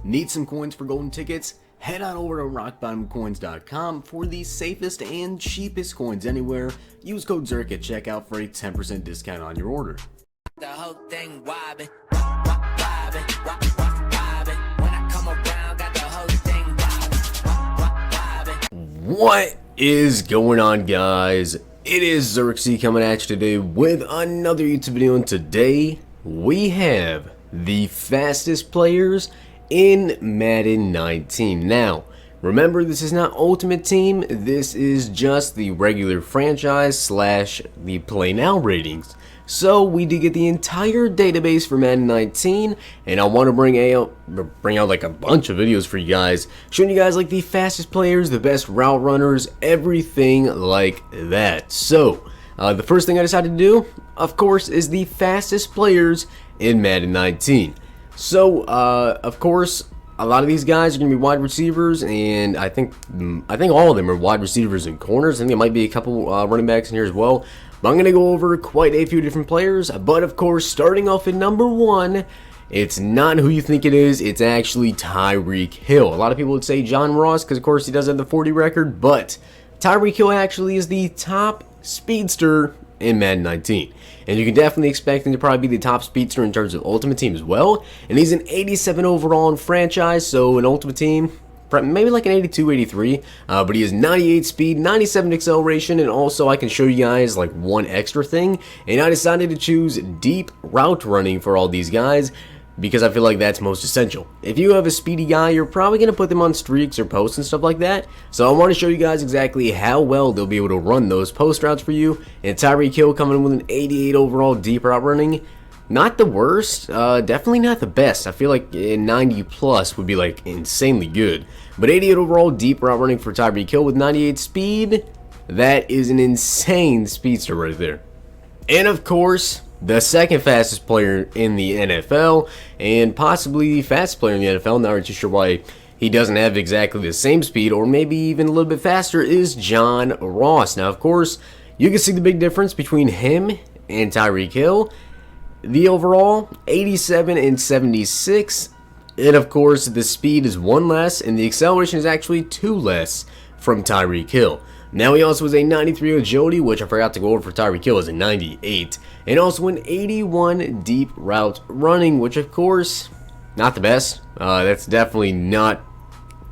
Need some coins for golden tickets? Head on over to rockbottomcoins.com for the safest and cheapest coins anywhere. Use code Zirksee at checkout for a 10% discount on your order. The whole thing wobbin', wobbin', wobbin'. When I come around, got the whole thing wobbin'. What is going on, guys? It is Zirksee coming at you today with another YouTube video, and today we have the fastest players in Madden 19. Now, remember, this is not Ultimate Team, this is just the regular franchise slash the Play Now ratings. So we did get the entire database for Madden 19, and I want to bring out like a bunch of videos for you guys, showing you guys like the fastest players, the best route runners, everything like that. So the first thing I decided to do, of course, is the fastest players in Madden 19. So, of course, a lot of these guys are going to be wide receivers, and I think all of them are wide receivers and corners. I think there might be a couple running backs in here as well. But I'm going to go over quite a few different players. But, of course, starting off at number 1, it's not who you think it is. It's actually Tyreek Hill. A lot of people would say John Ross because, of course, he does have the 40 record. But Tyreek Hill actually is the top speedster in Madden 19. And you can definitely expect him to probably be the top speedster in terms of Ultimate Team as well. And he's an 87 overall in franchise, so in Ultimate Team, maybe like an 82, 83. But he has 98 speed, 97 acceleration, and also I can show you guys like one extra thing. And I decided to choose deep route running for all these guys, because I feel like that's most essential. If you have a speedy guy, you're probably going to put them on streaks or posts and stuff like that. So I want to show you guys exactly how well they'll be able to run those post routes for you. And Tyreek Hill coming in with an 88 overall deep route running. Not the worst, definitely not the best. I feel like 90 plus would be like insanely good. But 88 overall deep route running for Tyreek Hill with 98 speed, that is an insane speedster right there. And of course, the second fastest player in the NFL, and possibly the fastest player in the NFL, not really too sure why he doesn't have exactly the same speed, or maybe even a little bit faster, is John Ross. Now, of course, you can see the big difference between him and Tyreek Hill. The overall, 87 and 76, and of course, the speed is 1 less, and the acceleration is actually 2 less from Tyreek Hill. Now, he also has a 93 agility, which I forgot to go over for Tyreek Hill, is a 98. And also an 81 deep route running, which of course, not the best. That's definitely not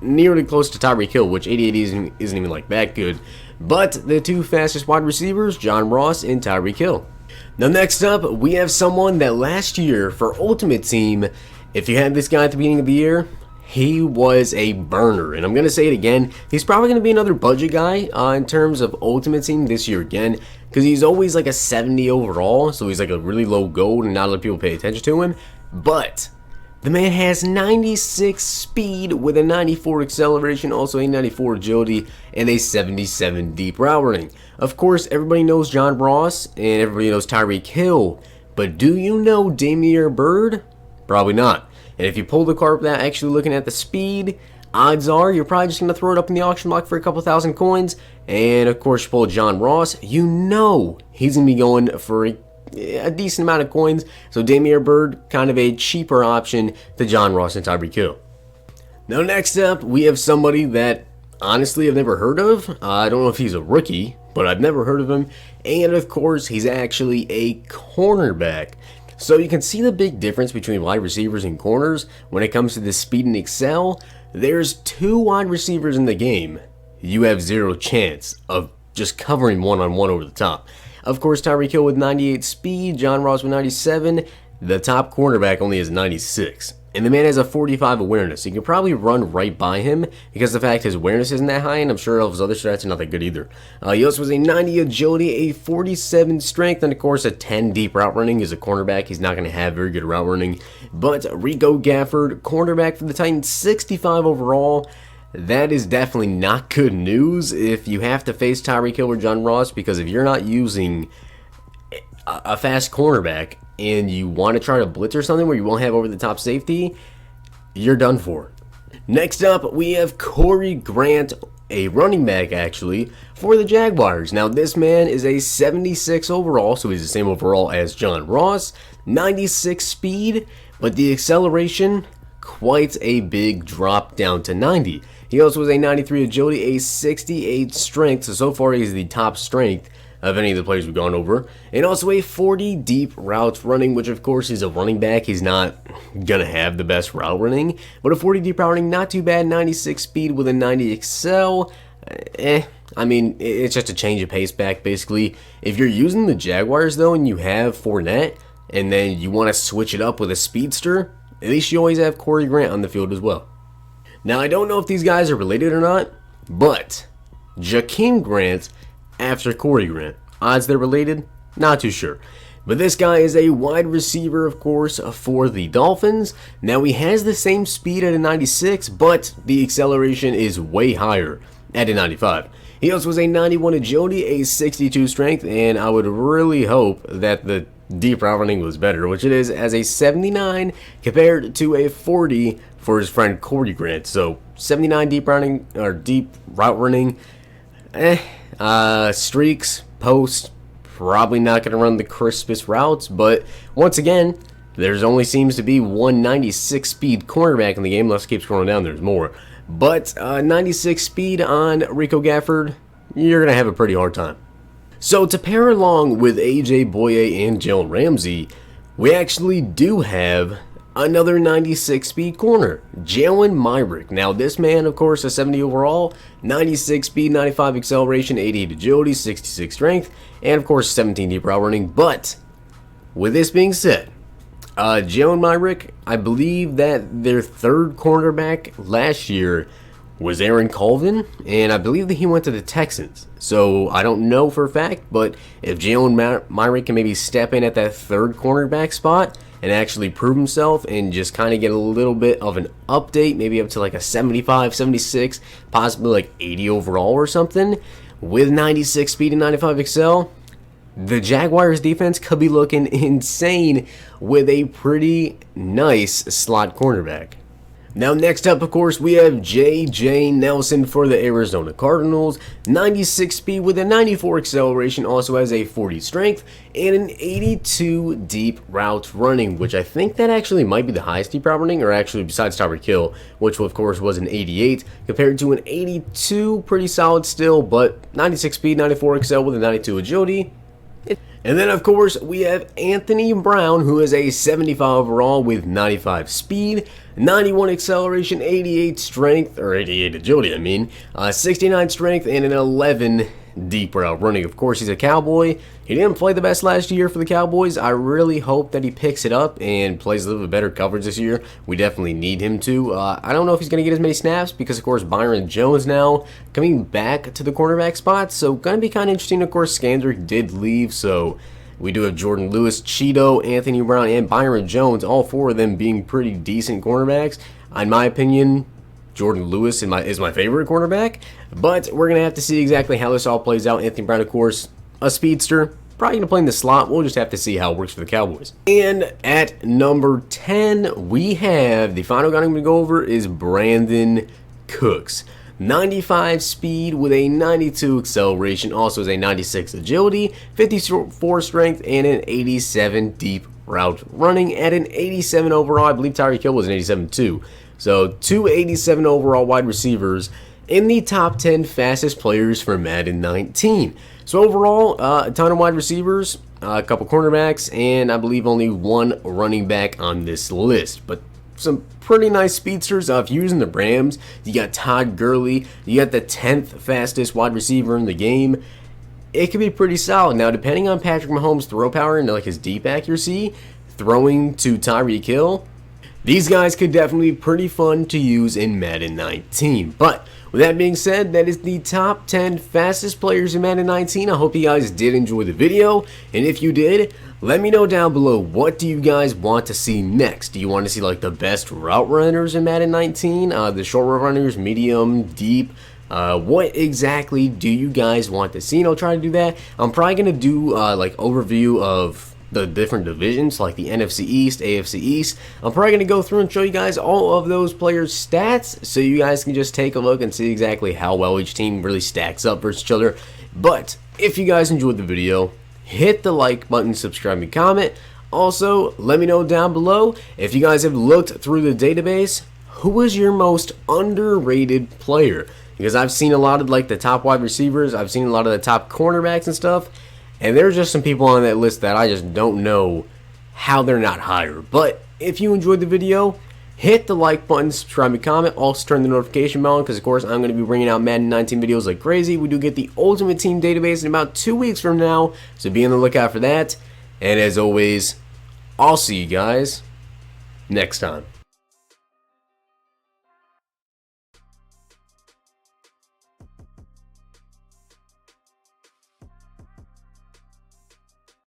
nearly close to Tyreek Hill, which 88 isn't even like that good. But the two fastest wide receivers, John Ross and Tyreek Hill. Now, next up, we have someone that last year for Ultimate Team, if you had this guy at the beginning of the year, he was a burner, and I'm going to say it again, he's probably going to be another budget guy in terms of Ultimate Team this year again, because he's always like a 70 overall, so he's like a really low gold and not a lot of people pay attention to him. But the man has 96 speed with a 94 acceleration, also a 94 agility, and a 77 deep route running. Of course, everybody knows John Ross, and everybody knows Tyreek Hill, but do you know Damiere Byrd? Probably not. And if you pull the card without actually looking at the speed, odds are you're probably just going to throw it up in the auction block for a couple thousand coins. And of course, you pull John Ross, you know he's going to be going for a decent amount of coins. So Damiere Byrd, kind of a cheaper option to John Ross and Tyreek Hill. Now, next up, we have somebody that honestly I've never heard of. I don't know if he's a rookie, but I've never heard of him. And of course, he's actually a cornerback. So you can see the big difference between wide receivers and corners when it comes to the speed and excel. There's 2 wide receivers in the game. You have 0 chance of just covering one-on-one over the top. Of course, Tyreek Hill with 98 speed, John Ross with 97. The top cornerback only has 96. And the man has a 45 awareness, so you can probably run right by him because the fact his awareness isn't that high, and I'm sure all of his other stats are not that good either. He also has a 90 agility, a 47 strength, and of course a 10 deep route running. He's a cornerback, he's not going to have very good route running. But Rico Gafford, cornerback for the Titans, 65 overall. That is definitely not good news if you have to face Tyreek Hill or John Ross, because if you're not using a fast cornerback and you want to try to blitz or something where you won't have over the top safety, you're done for. Next up, we have Corey Grant, a running back actually, for the Jaguars. Now this man is a 76 overall, so he's the same overall as John Ross, 96 speed, but the acceleration quite a big drop down to 90. He also has a 93 agility, a 68 strength, so far he's the top strength of any of the players we've gone over, and also a 40 deep routes running, which of course he's a running back, he's not gonna have the best route running, but a 40 deep route running, not too bad. 96 speed with a 90 excel, I mean, it's just a change of pace back, basically. If you're using the Jaguars, though, and you have Fournette, and then you want to switch it up with a speedster, at least you always have Corey Grant on the field as well. Now, I don't know if these guys are related or not, but Jakeem Grant after Corey Grant. Odds they're related? Not too sure. But this guy is a wide receiver, of course, for the Dolphins. Now, he has the same speed at a 96, but the acceleration is way higher at a 95. He also has a 91 agility, a 62 strength, and I would really hope that the deep route running was better, which it is, as a 79 compared to a 40 for his friend Corey Grant. So 79 deep running or deep route running, streaks, post, probably not going to run the crispest routes, but once again, there's only seems to be one 96 speed cornerback in the game. Let's keep scrolling down, there's more. But 96 speed on Rico Gafford, you're going to have a pretty hard time. So to pair along with AJ Boye and Jalen Ramsey, we actually do have another 96 speed corner, Jalen Myrick. Now this man, of course, a 70 overall, 96 speed, 95 acceleration, 88 agility, 66 strength, and of course 17 deep route running. But with this being said, Jalen Myrick, I believe that their third cornerback last year was Aaron Colvin, and I believe that he went to the Texans. So I don't know for a fact, but if Jalen Myrick can maybe step in at that third cornerback spot and actually prove himself and just kind of get a little bit of an update, maybe up to like a 75, 76, possibly like 80 overall or something, with 96 speed and 95 excel, the Jaguars defense could be looking insane with a pretty nice slot cornerback. Now next up, of course, we have J.J. Nelson for the Arizona Cardinals. 96 speed with a 94 acceleration, also has a 40 strength, and an 82 deep route running, which I think that actually might be the highest deep route running, or actually besides Tyreek Hill, which of course was an 88, compared to an 82, pretty solid still, but 96 speed, 94 excel with a 92 agility. And then, of course, we have Anthony Brown, who is a 75 overall with 95 speed, 91 acceleration, 88 strength, or 88 agility, I mean, 69 strength, and an 11 deep route running. Of course, he's a Cowboy. He didn't play the best last year for the Cowboys. I really hope that he picks it up and plays a little bit better coverage this year. We definitely need him to. I don't know if he's going to get as many snaps because, of course, Byron Jones now coming back to the cornerback spot. So, going to be kind of interesting. Of course, Scandrick did leave, so we do have Jordan Lewis, Cheeto, Anthony Brown, and Byron Jones, all four of them being pretty decent cornerbacks. In my opinion, Jordan Lewis is my favorite cornerback, but we're going to have to see exactly how this all plays out. Anthony Brown, of course, a speedster, probably going to play in the slot. We'll just have to see how it works for the Cowboys. And at number 10, we have, the final guy I'm going to go over is Brandon Cooks. 95 speed with a 92 acceleration, also has a 96 agility, 54 strength, and an 87 deep route running at an 87 overall. I believe Tyreek Hill was an 87 too. So, two 87 overall wide receivers in the top 10 fastest players for Madden 19. So, overall, a ton of wide receivers, a couple cornerbacks, and I believe only one running back on this list. But some pretty nice speedsters. If you're using the Rams, you got Todd Gurley, you got the 10th fastest wide receiver in the game. It could be pretty solid. Now, depending on Patrick Mahomes' throw power and like his deep accuracy, throwing to Tyreek Hill, these guys could definitely be pretty fun to use in Madden 19. But with that being said, that is the top 10 fastest players in Madden 19. I hope you guys did enjoy the video. And if you did, let me know down below, what do you guys want to see next? Do you want to see like the best route runners in Madden 19? The short route runners, medium, deep? What exactly do you guys want to see? And I'll try to do that. I'm probably going to do like overview of the different divisions, like the NFC East, AFC East. I'm probably going to go through and show you guys all of those players' stats, so you guys can just take a look and see exactly how well each team really stacks up versus each other. But if you guys enjoyed the video, hit the like button, subscribe, and comment. Also, let me know down below if you guys have looked through the database, who is your most underrated player? Because I've seen a lot of like the top wide receivers, I've seen a lot of the top cornerbacks and stuff, and there's just some people on that list that I just don't know how they're not higher. But if you enjoyed the video, hit the like button, subscribe and comment. Also turn the notification bell on because, of course, I'm going to be bringing out Madden 19 videos like crazy. We do get the Ultimate Team database in about 2 weeks from now, so be on the lookout for that. And as always, I'll see you guys next time.